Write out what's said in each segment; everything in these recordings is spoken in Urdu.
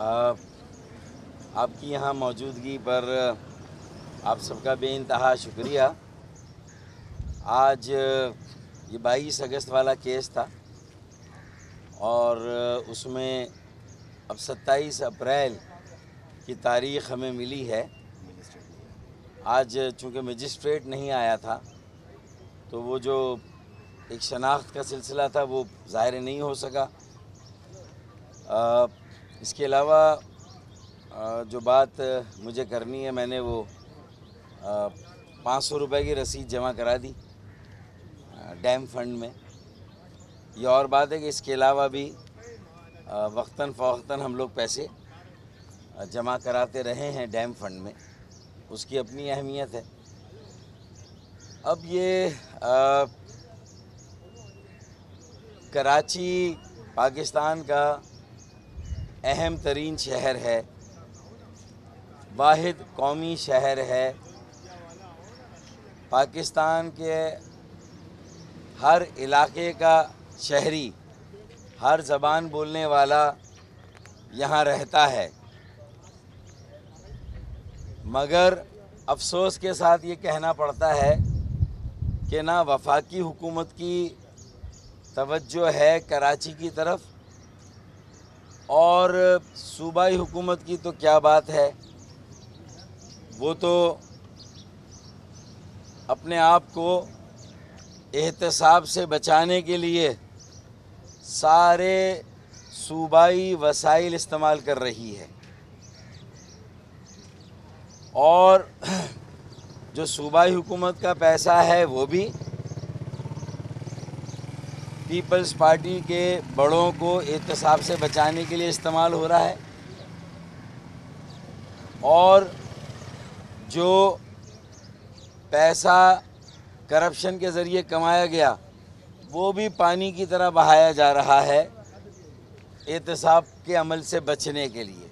آپ کی یہاں موجودگی پر آپ سب کا بے انتہا شکریہ۔ آج یہ 22 اگست والا کیس تھا اور اس میں اب 27 اپریل کی تاریخ ہمیں ملی ہے۔ آج چونکہ مجسٹریٹ نہیں آیا تھا تو وہ جو ایک شناخت کا سلسلہ تھا وہ ظاہر نہیں ہو سکا۔ اس کے علاوہ جو بات مجھے کرنی ہے، میں نے وہ 500 روپے کی رسید جمع کرا دی ڈیم فنڈ میں۔ یہ اور بات ہے کہ اس کے علاوہ بھی وقتاً فوقتاً ہم لوگ پیسے جمع کراتے رہے ہیں ڈیم فنڈ میں، اس کی اپنی اہمیت ہے۔ اب یہ کراچی پاکستان کا اہم ترین شہر ہے، واحد قومی شہر ہے۔ پاکستان کے ہر علاقے کا شہری، ہر زبان بولنے والا یہاں رہتا ہے، مگر افسوس کے ساتھ یہ کہنا پڑتا ہے کہ نہ وفاقی حکومت کی توجہ ہے کراچی کی طرف، اور صوبائی حکومت کی تو کیا بات ہے، وہ تو اپنے آپ کو احتساب سے بچانے کے لیے سارے صوبائی وسائل استعمال کر رہی ہے، اور جو صوبائی حکومت کا پیسہ ہے وہ بھی پیپلز پارٹی کے بڑوں کو احتساب سے بچانے کے لیے استعمال ہو رہا ہے، اور جو پیسہ کرپشن کے ذریعے کمایا گیا وہ بھی پانی کی طرح بہایا جا رہا ہے احتساب کے عمل سے بچنے کے لیے۔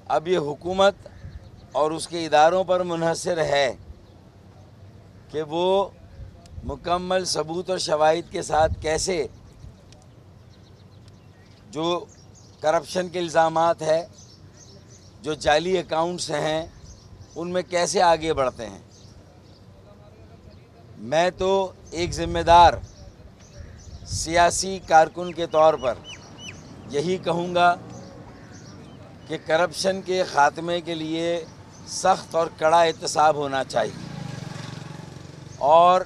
اب یہ حکومت اور اس کے اداروں پر منحصر ہے کہ وہ مکمل ثبوت اور شواہد کے ساتھ کیسے جو کرپشن کے الزامات ہیں، جو جعلی اکاؤنٹس ہیں، ان میں کیسے آگے بڑھتے ہیں۔ میں تو ایک ذمہ دار سیاسی کارکن کے طور پر یہی کہوں گا کہ کرپشن کے خاتمے کے لیے سخت اور کڑا احتساب ہونا چاہیے، اور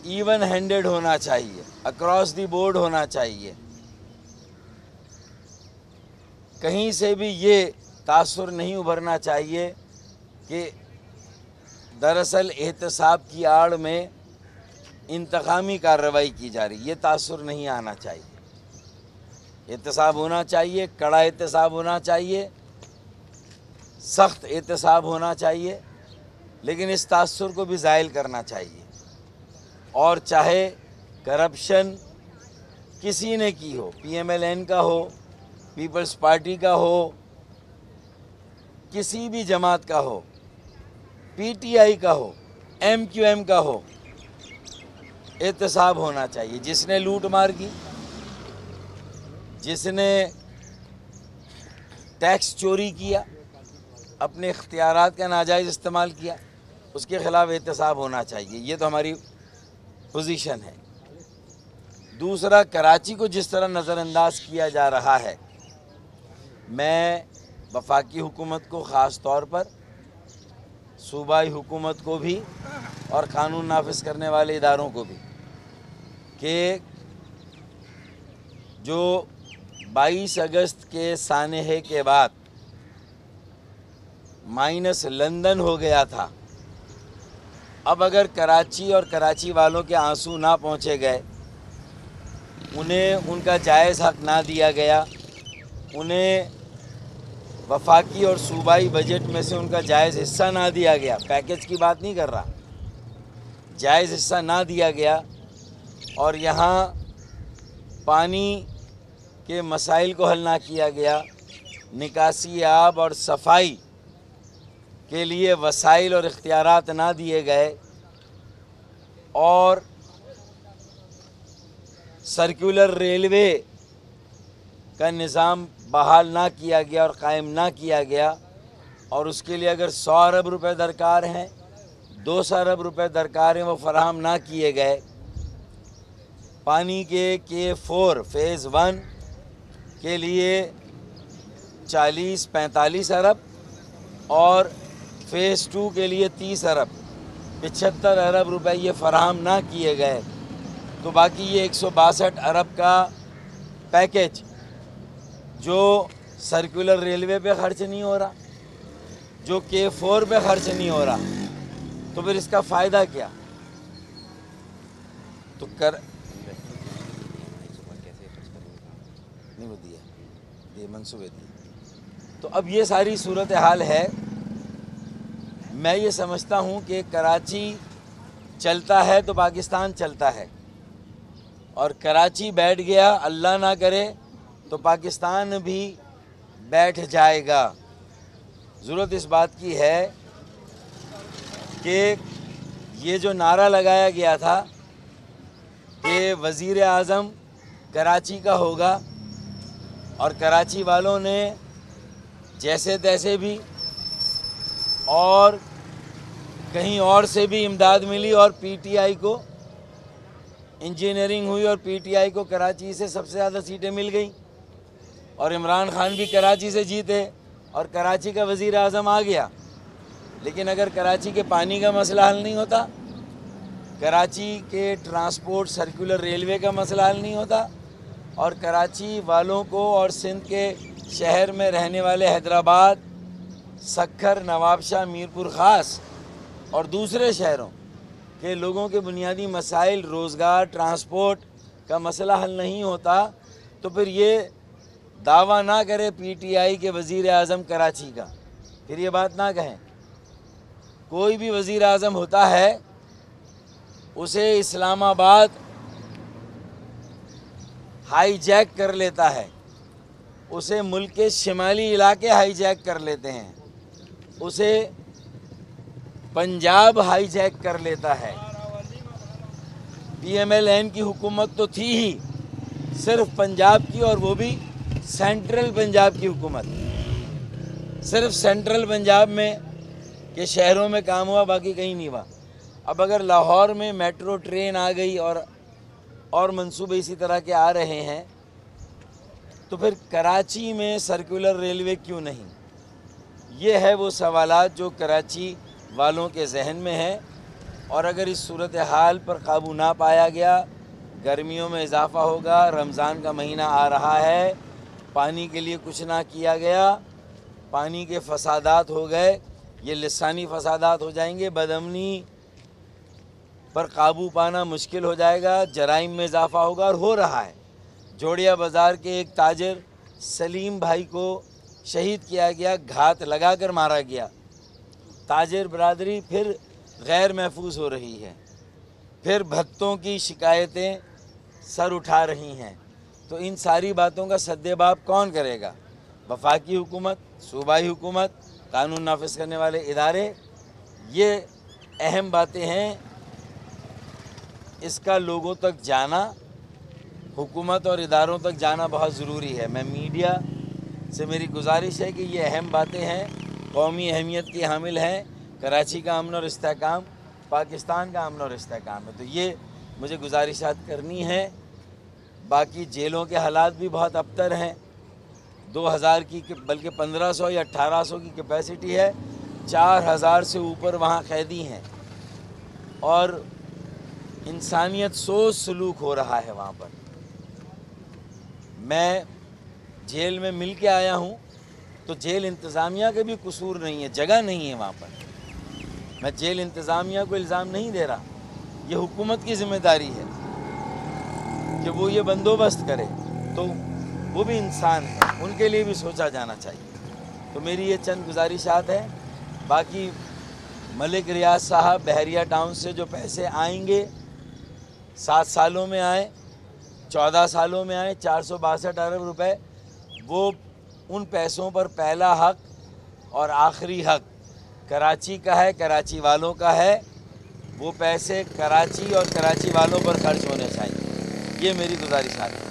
ایون ہینڈڈ ہونا چاہیے، اکراس دی بورڈ ہونا چاہیے۔ کہیں سے بھی یہ تاثر نہیں ابھرنا چاہیے کہ دراصل احتساب کی آڑ میں انتقامی کارروائی کی جا رہی، یہ تاثر نہیں آنا چاہیے۔ احتساب ہونا چاہیے، کڑا احتساب ہونا چاہیے، سخت احتساب ہونا چاہیے، لیکن اس تاثر کو بھی زائل کرنا چاہیے۔ اور چاہے کرپشن کسی نے کی ہو، پی ایم ایل این کا ہو، پیپلز پارٹی کا ہو، کسی بھی جماعت کا ہو، پی ٹی آئی کا ہو، ایم کیو ایم کا ہو، احتساب ہونا چاہیے۔ جس نے لوٹ مار کی، جس نے ٹیکس چوری کیا، اپنے اختیارات کا ناجائز استعمال کیا، اس کے خلاف احتساب ہونا چاہیے۔ یہ تو ہماری پوزیشن ہے۔ دوسرا، کراچی کو جس طرح نظر انداز کیا جا رہا ہے، میں وفاقی حکومت کو خاص طور پر، صوبائی حکومت کو بھی اور قانون نافذ کرنے والے اداروں کو بھی، کہ جو 22 اگست کے سانحے کے بعد مائنس لندن ہو گیا تھا، اب اگر کراچی اور کراچی والوں کے آنسو نہ پہنچے گئے، انہیں ان کا جائز حق نہ دیا گیا، انہیں وفاقی اور صوبائی بجٹ میں سے ان کا جائز حصہ نہ دیا گیا، پیکج کی بات نہیں کر رہا، جائز حصہ نہ دیا گیا، اور یہاں پانی کے مسائل کو حل نہ کیا گیا، نکاسی آب اور صفائی کے لیے وسائل اور اختیارات نہ دیے گئے، اور سرکولر ریلوے کا نظام بحال نہ کیا گیا اور قائم نہ کیا گیا، اور اس کے لیے اگر 100 ارب روپے درکار ہیں، 200 ارب روپے درکار ہیں، وہ فراہم نہ کیے گئے، پانی کے K4 فیز 1 کے لیے 40-45 ارب اور فیز 2 کے لیے 30 ارب 75 ارب روپے یہ فراہم نہ کیے گئے، تو باقی یہ 162 ارب کا پیکج جو سرکولر ریلوے پہ خرچ نہیں ہو رہا، جو K4 پہ خرچ نہیں ہو رہا، تو پھر اس کا فائدہ کیا؟ تو نہیں وہ دیا یہ منصوبے دی. تو اب یہ ساری صورتحال ہے. میں یہ سمجھتا ہوں کہ کراچی چلتا ہے تو پاکستان چلتا ہے، اور کراچی بیٹھ گیا اللہ نہ کرے تو پاکستان بھی بیٹھ جائے گا. ضرورت اس بات کی ہے کہ یہ جو نعرہ لگایا گیا تھا کہ وزیر اعظم کراچی کا ہوگا، اور کراچی والوں نے جیسے تیسے بھی اور کہیں اور سے بھی امداد ملی، اور پی ٹی آئی کو انجینئرنگ ہوئی، اور پی ٹی آئی کو کراچی سے سب سے زیادہ سیٹیں مل گئیں، اور عمران خان بھی کراچی سے جیتے اور کراچی کا وزیر اعظم آ گیا. لیکن اگر کراچی کے پانی کا مسئلہ حل نہیں ہوتا، کراچی کے ٹرانسپورٹ سرکولر ریلوے کا مسئلہ حل نہیں ہوتا، اور کراچی والوں کو اور سندھ کے شہر میں رہنے والے حیدرآباد، سکھر، نواب شاہ، میرپور خاص اور دوسرے شہروں کے لوگوں کے بنیادی مسائل، روزگار، ٹرانسپورٹ کا مسئلہ حل نہیں ہوتا، تو پھر یہ دعویٰ نہ کرے پی ٹی آئی کے وزیر اعظم کراچی کا، پھر یہ بات نہ کہیں. کوئی بھی وزیر اعظم ہوتا ہے اسے اسلام آباد ہائی جیک کر لیتا ہے، اسے ملک کے شمالی علاقے ہائی جیک کر لیتے ہیں، اسے پنجاب ہائی جیک کر لیتا ہے. پی ایم ایل این کی حکومت تو تھی ہی صرف پنجاب کی، اور وہ بھی سینٹرل پنجاب کی حکومت، صرف سینٹرل پنجاب میں کے شہروں میں کام ہوا، باقی کہیں نہیں ہوا. اب اگر لاہور میں میٹرو ٹرین آ گئی اور منصوبے اسی طرح کے آ رہے ہیں، تو پھر کراچی میں سرکولر ریلوے کیوں نہیں؟ یہ ہے وہ سوالات جو کراچی والوں کے ذہن میں ہیں. اور اگر اس صورتحال پر قابو نہ پایا گیا، گرمیوں میں اضافہ ہوگا، رمضان کا مہینہ آ رہا ہے، پانی کے لیے کچھ نہ کیا گیا، پانی کے فسادات ہو گئے، یہ لسانی فسادات ہو جائیں گے، بدامنی پر قابو پانا مشکل ہو جائے گا، جرائم میں اضافہ ہوگا، اور ہو رہا ہے. جوڑیا بازار کے ایک تاجر سلیم بھائی کو شہید کیا گیا، گھات لگا کر مارا گیا. تاجر برادری پھر غیر محفوظ ہو رہی ہے، پھر بھگتوں کی شکایتیں سر اٹھا رہی ہیں. تو ان ساری باتوں کا سدباب کون کرے گا؟ وفاقی حکومت، صوبائی حکومت، قانون نافذ کرنے والے ادارے. یہ اہم باتیں ہیں، اس کا لوگوں تک جانا، حکومت اور اداروں تک جانا بہت ضروری ہے. میں میڈیا سے میری گزارش ہے کہ یہ اہم باتیں ہیں، قومی اہمیت کی حامل ہیں. کراچی کا امن اور استحکام پاکستان کا امن اور استحکام ہے. تو یہ مجھے گزارشات کرنی ہے. باقی جیلوں کے حالات بھی بہت ابتر ہیں. 2000 کی بلکہ 1500 یا 1800 کی کیپیسٹی ہے، 4000 سے اوپر وہاں قیدی ہیں، اور انسانیت سوز سلوک ہو رہا ہے وہاں پر. میں جیل میں مل کے آیا ہوں، تو جیل انتظامیہ کا بھی قصور نہیں ہے، جگہ نہیں ہے وہاں پر. میں جیل انتظامیہ کو الزام نہیں دے رہا، یہ حکومت کی ذمہ داری ہے کہ وہ یہ بندوبست کرے. تو وہ بھی انسان ہے، ان کے لیے بھی سوچا جانا چاہیے. تو میری یہ چند گزارشات ہیں. باقی ملک ریاض صاحب بحریہ ٹاؤن سے جو پیسے آئیں گے، 7 سالوں میں آئیں، 14 سالوں میں آئیں، 462 ارب روپے، وہ ان پیسوں پر پہلا حق اور آخری حق کراچی کا ہے، کراچی والوں کا ہے. وہ پیسے کراچی اور کراچی والوں پر خرچ ہونے چاہیے. یہ میری گزارشات ہے.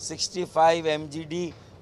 65 MGD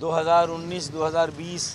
2019-2020